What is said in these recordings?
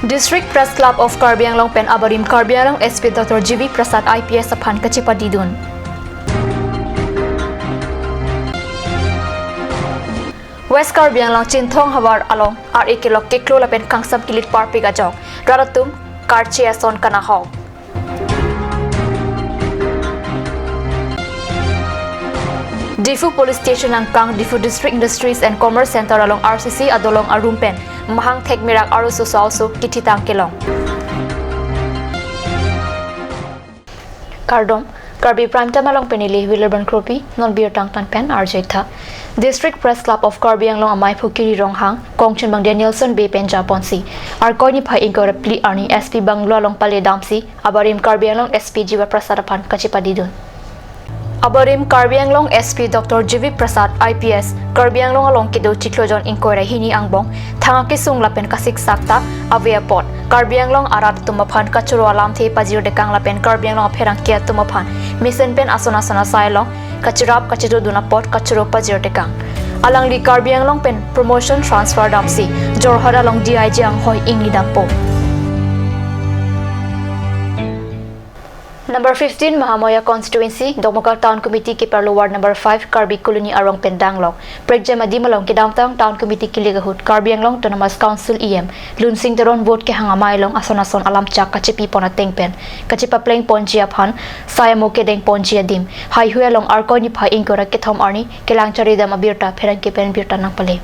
District Press Club of Karbi Anglong Pen Abarim Karbi Anglong SP Dr. GV Prasad IPS Aphan Kachipadidun. West Karbi Anglong Chinthong Hawar Along RA Kilok Keklo Lapen Kangsam Kilit Parpi Gajong Raratum Karchia Son Kanahong. Difu Police Station Angkang Difu District Industries and Commerce Center along RCC Adolong Arumpen Mahang Thek Mirak Arusu Sausu Kititang Kilong. Kardom Karbi Prime Time along Penili Willerban Kropi Non Beer Tang Tan Pen Arjeta District Press Club of Karbi Anglong Amai Phukiri Ronghang Kongchen Bang Danielson Bay Pen Japonsi Arkoni Pai Ingko Repli Arni SP Banglo along Pale Damsi Abarim Karbi Anglong SP Jiwa Prasadapan Kachipadidun. Abarim Karbi Anglong SP Dr. GV Prasad IPS Karbi Anglong along Kido Chiklojon Inkoira Hini Angbong Thanga Kisung Lapen Kasik Sakta Avia Pot Karbi Anglong Arad Tumaphan Kachuro Alam The Pazir Dekang Lapen Karbi Anglong Apherang Kia Tumaphan Misen Pen Asona Sana Sailong Kachirap Kachiro Dunapot Kachuro Pazir Dekang Alang Li Karbi Anglong Pen Promotion Transfer Damsi Jorhad along DIJ Ang Hoi Ingli Dampo. Number 15 Mahamoya Constituency Dongmokal Town Committee Kiparlo Ward Number 5 Karbi Colony Arong Pendanglong Pregjama Dimalong Kidamtang Town Committee Kiligahut Karbi Anglong Autonomous Council EM Lunsing Teron Vote ke Hangamailong Asonason Alam Chak Kachipi Pona Tengpen Kachipa Pleng Ponjia Phan Sayamo Kedeng Ponjia Dim Hai Huelong Arko Ni Pai Ingkora Kithom Arni Kelang Charida Mabirta Perang Kipen Birta Nang Pale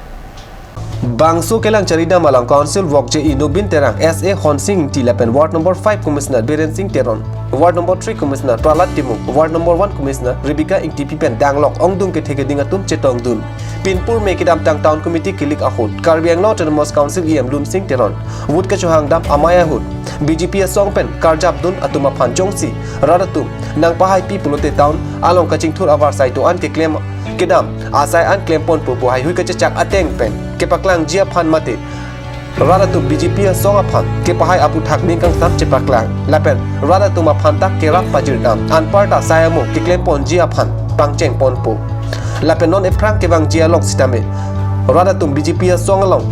Bangsu Kelang Charida Malang Council Wok Je Inobin Terang SA Honsing Tilapen Ward Number 5 Commissioner Biren Singh Teron Ward Number 3 Commissioner Pralat Timung Ward Number 1 Commissioner Rebecca Ingtipi Pen Danglok Ongdung ke Theke Dingatum Chetong Dun Pinpur Mekidam Tang Town Committee Kilik Ahut Karbi Anglong Autonomous Council EM Lun Singh Teron Wood Kachuhang Dam Amaya Hut BGP Songpen Karjab Dun Atuma Phan Jongsi Raratum Nang Pahai Pi Pulote Town Along Kaching Thur Avar Saito An ke claim Kedam Asai An claim Pon Pupu Hai Hui Kachak Ateng Pen Kepaklang Jia Phan Mate Raratum BGP Song Aphan Kepahai Apu Thak Ningkang Sam Chepaklang Lapen Raratum Aphan Tak Kerap Pajirdam Anparta Sayamo ke claim Pon Jia Phan Pangcheng Pon Po Lapen Non Eprang Kevang Jia Lok Sitame Raratum BGP Song Along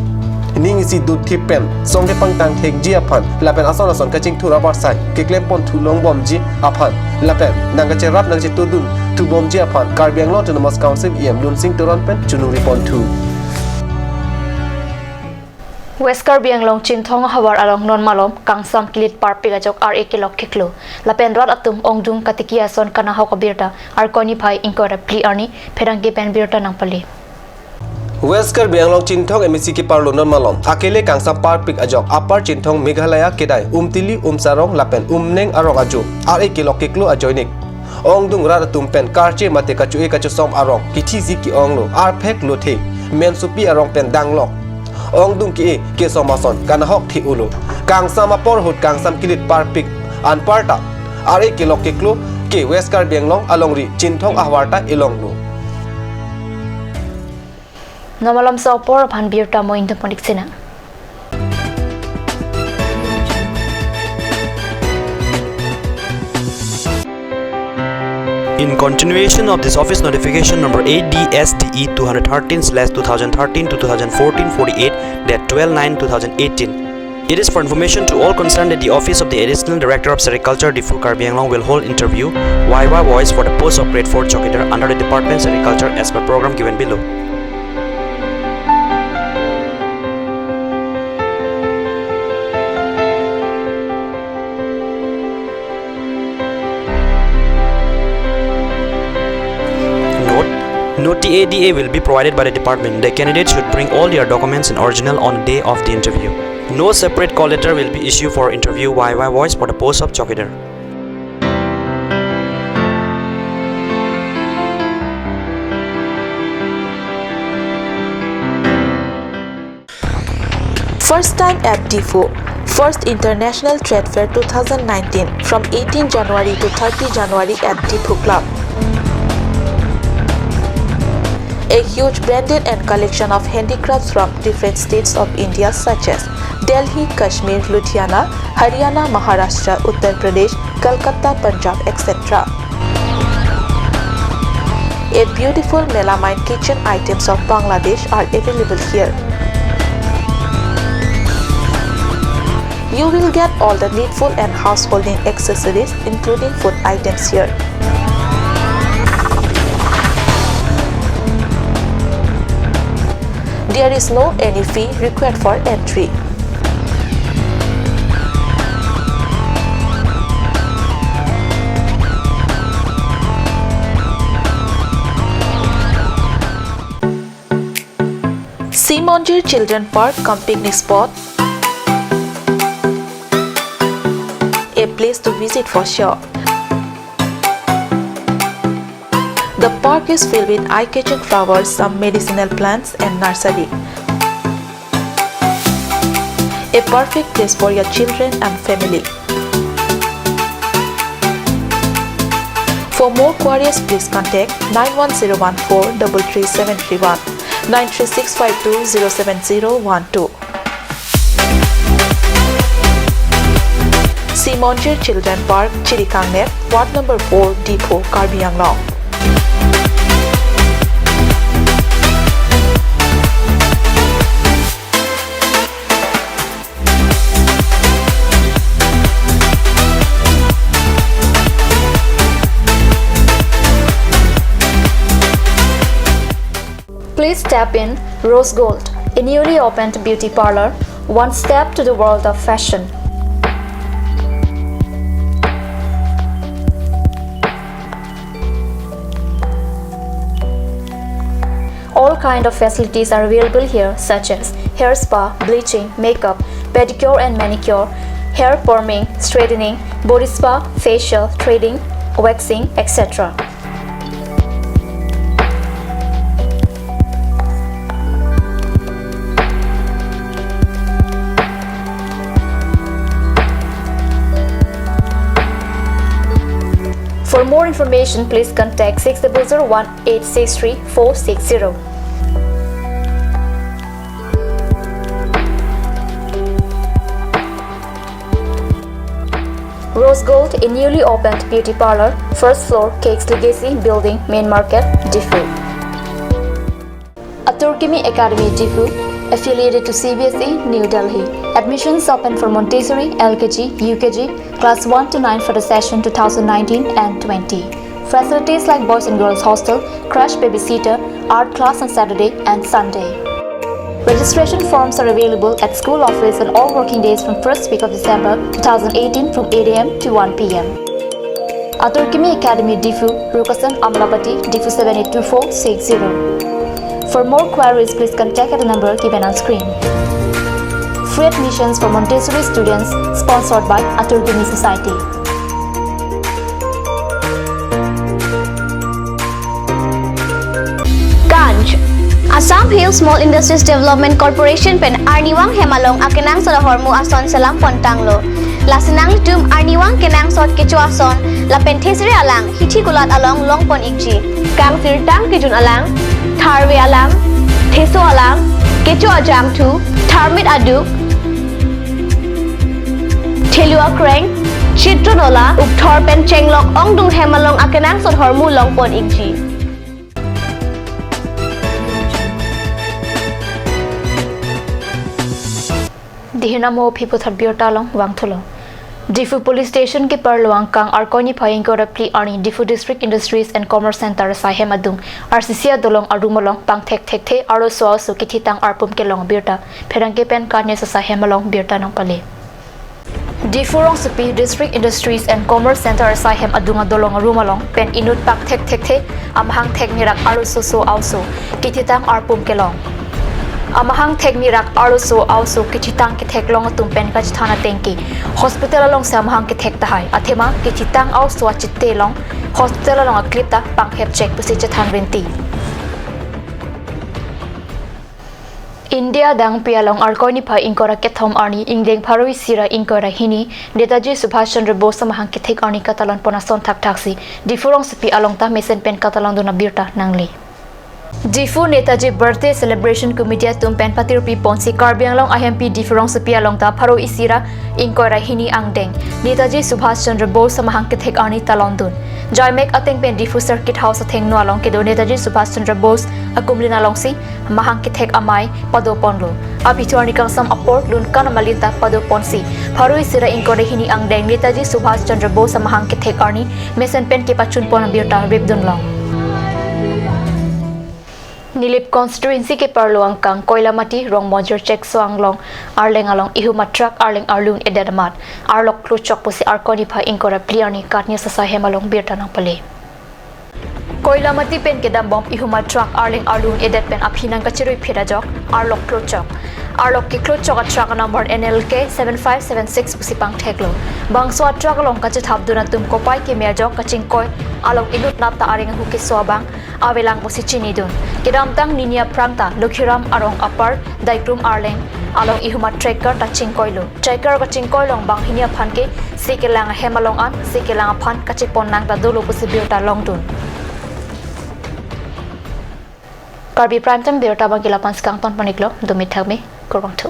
Ning isi dut tipen song ke pangtang thek ji aphan lapen ason ason kaching thura barsai ke klem pon thulong bom ji aphan lapen nanga cherap nang je tudun tu bom ji aphan Karbi Anglong Autonomous Council EM Lun Singh Toron pen chunung ripon thu West Karbi Anglong Chinthong Hawar along Non Malom Kangsam Kilit Parpi Gajok RA Kilok Keklo Lapen Rod Atum Ongdung Katikia Son Kanahaw Kabirta Arkoni Pai Ingkora Pli Arni Perangki Pen Birta Nang Pali West Karbi Anglong Chinthong MSC ki parlo non malom akele Kangsam Parpik ajok Upper Chinthong Meghalaya kedai Tili Sarong lapen Neng arong ajo RA Kilok Keklo ajoinik Ongdung Raratum pen Karche mate kachue kachusom arong Kithi ki onglo Arpek lothe Men supi arong pen danglok Ongdung ki ke somason kanahok thi ulo Kangsam apor hut Kangsam Kilit Parpik Anparta RA Kilok Keklo ke West Karbi Anglong alongri Chinthong ahwarta ilonglo Namalam sa opor Phan Birta Mo Indon Poniksina. In continuation of this office notification number ADSDE 213/2013 to 2014-48 dat 12/9/2018, it is for information to all concerned that the office of the Additional Director of Sericulture Difu Karbi Anglong will hold interview YY voice for the post of grade 4 Chokidar under the Department of Sericulture as per program given below. Note the ADA will be provided by the department. The candidate should bring all their documents in original on the day of the interview. No separate call letter will be issued for interview YY voice for the post of Chokidar. First time at DIFU, First International Trade Fair 2019 from 18 January to 30 January at DIFU Club. A huge branded and collection of handicrafts from different states of India such as Delhi, Kashmir, Ludhiana, Haryana, Maharashtra, Uttar Pradesh, Kolkata, Punjab, etc. A beautiful melamine kitchen items of Bangladesh are available here. You will get all the needful and householding accessories including food items here. There is no any fee required for entry. Simonjir Children Park cum picnic spot. A place to visit for sure. The park is filled with eye-catching flowers, some medicinal plants and nursery. A perfect place for your children and family. For more queries, please contact 91014-33731, 93652-07012. Simonjir Children Park, Chirikangnet, Ward number 4, Depot, Karbi Anglong. Please step in Rose Gold, a newly opened beauty parlor, one step to the world of fashion. All kind of facilities are available here, such as hair spa, bleaching, makeup, pedicure and manicure, hair perming, straightening, body spa, facial, threading, waxing, etc. For more information, please contact 6001863-460. Rose Gold, a newly opened beauty parlor, first floor, Cakes Legacy Building, Main Market, Diffu. Aturkimi Academy, Diffu, affiliated to CBSE, New Delhi. Admissions open for Montessori, LKG, UKG, class 1 to 9 for the session 2019 and 20. Facilities like boys and girls hostel, crash babysitter, art class on Saturday and Sunday. Registration forms are available at school office on all working days from 1st week of December 2018 from 8 a.m. to 1 p.m. Aturkimi Academy, Diffu, Rukasan, Amlapati, Diffu 782460. For more queries, please contact at the number given on screen. Free admissions for Montessori students, sponsored by Aturkimi Society. Ganj Assam Hill Small Industries Development Corporation pen Arniwang Hemalong akenang sa hormu ason salam pontanglo. Lasinang litum Arniwang kenang sot kecu ason la pentesri alang hithi gulat along longpon ikji. Kang sirtang kijun alang Tharwe alang Theso alang kecu ajam tu Tharmit aduk Thelua Kreng Chitronola Ukthor pen Chenglok Ongdung Hemalong akenang sot hormu longpon ikji. Dihinamo people that beer talong wangthulo. Diffu Police Station ke parluang kang arkoni phaying ko rapli arni Diffu District Industries and Commerce Center sahem adung RCC dolong arumolong pang thek the aro so so kititang arpum ke long birta pherang ke pen karne sa sahem along birta nang pale. Diffu rong supi District Industries and Commerce Center sahem adunga dolong arumolong pen inut pak thek the amhang thek nirak aro so also kititang arpum ke long. Amahang thek mirak aruso auso kichitang ki thek long tumpen ka chthana tengki hospital long sa amahang ki thek tahai athema kichitang auso chitte long hospital long aklita pang hep check pusi chathan renti India dang pialong arkoni pha inkora kethom arni ingdeng pharoi sira inkora hini Netaji Subhash Chandra Bose amahang ki thek arni katalon ponason thak thaksi difurong sepi along ta mesen pen katalon dona birta nangli Diffu Netaji Birthday Celebration Committee tumpen patirpi ponsi Karbi Anglong IMP Diffurong sepia long ta pharo isira inkora hini angdeng Netaji Subhash Chandra Bose samahang kithek arni talondun Jaimek ateng pen Diffu Circuit House atheng no along kedo Netaji Subhash Chandra Bose akumlina longsi mahang kithek amai pado ponlo Apituar ni kang sam aport lun kana malinta pado ponsi pharui sira ingkore hini ang deng Netaji Subhash Chandra Bose samahang ke thek arni mesen pen ke pachun pon biota ribdun long Nilip constituency ke parloang kang Koilamati rong mojer check soang long arleng along ihuma truck arleng arlung ededamat arlok kluchok pusi arkoni pha ingkora pliarni katni sasa hemalong biota nang pale Koilamati pen ke dam bomb ihuma truck arleng arlung edet pen aphinang kachirui phirajok arlok kluchok Arlok ki kluchok a truck number NLK 7576 pusipang theklo bangso a truck long kache thabduna tum kopai ke merjok kaching koi alok inut napta aring hu ke sobang awelang posichini dun kidam tang ninia prangta lokhiram arong upper daikrum arleng along ihuma tracker ta chingkoilo tracker ka chingkoilong bang hinia phanke sikelang hemalong an sikelang phan kachipon nang ta dolo pusibiota long dun Karbi Prime Time Biota Bangila Panskang Ton Paniklo Dumit Helmi Kurang Tu